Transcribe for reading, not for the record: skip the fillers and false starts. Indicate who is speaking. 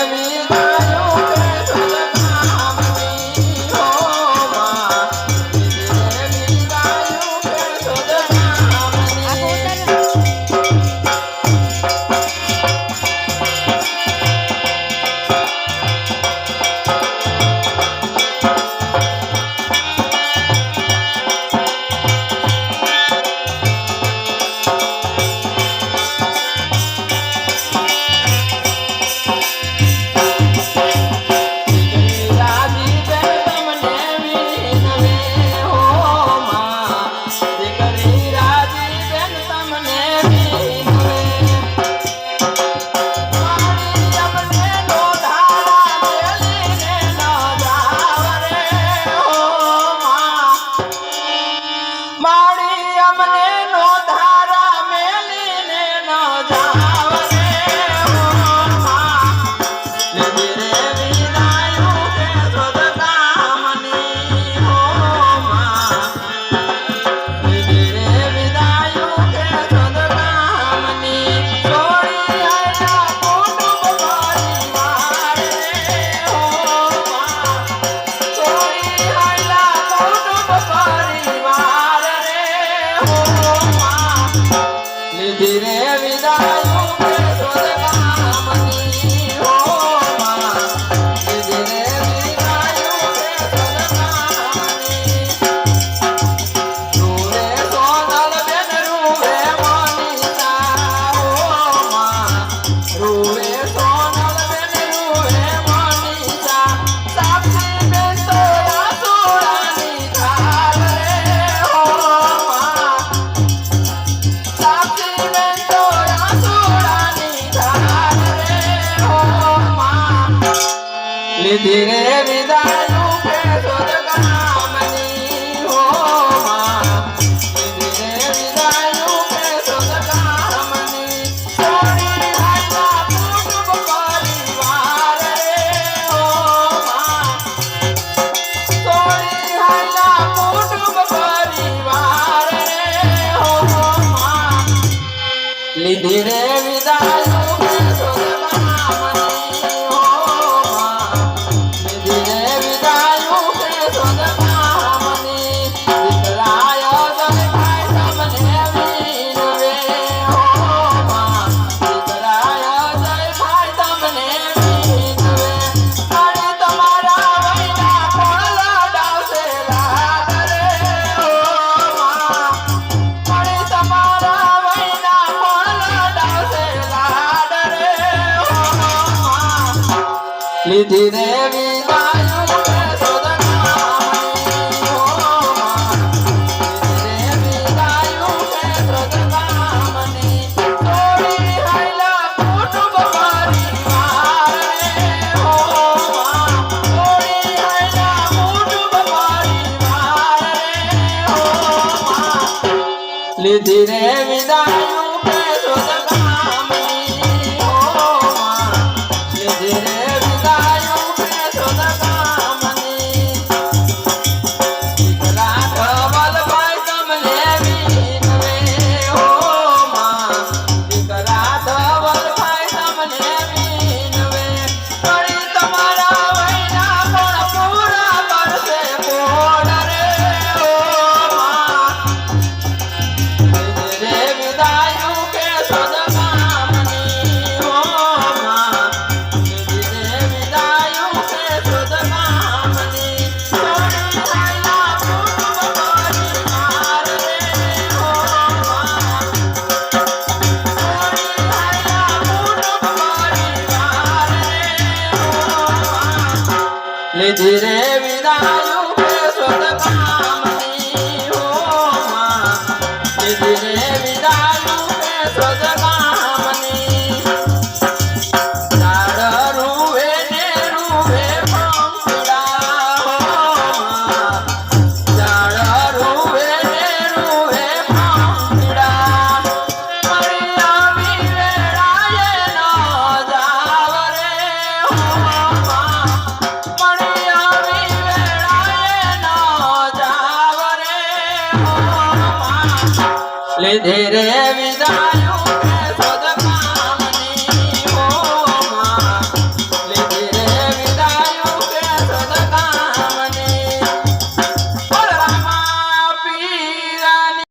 Speaker 1: ધીરે વિદાયું કે શોધ કામની હો માં ધીરે વિદાયું કે શોધ કામની છોડી હાલા કુટુંબ પરિવાર રે હો માં છોડી હાલા કુટુંબ પરિવાર રે હો માં લીધી રે વિદાયું કે શોધ લીધી રે વિદાયું કે શોધ કામની હો માં લીધી રે વિદાયું કે શોધ કામની છોડી હાલા કુટુંબ પરિવાર રે હો માં છોડી હાલા કુટુંબ પરિવાર રે હો માં લીધી રે વિદાયું કે શોધ કામની હો માં લીધી રે લીધી રે વિદાયું કે શોધ કામની હો માં લીધી રે વિદાયું કે શોધ કામની ઝાડ રૂવે ને રૂવે પંખડા હો માં ઝાડ રૂવે ને રૂવે પંખડા મળી આવી વેળાએ ન જાવ રે હો માં લીધી રે વિદાયું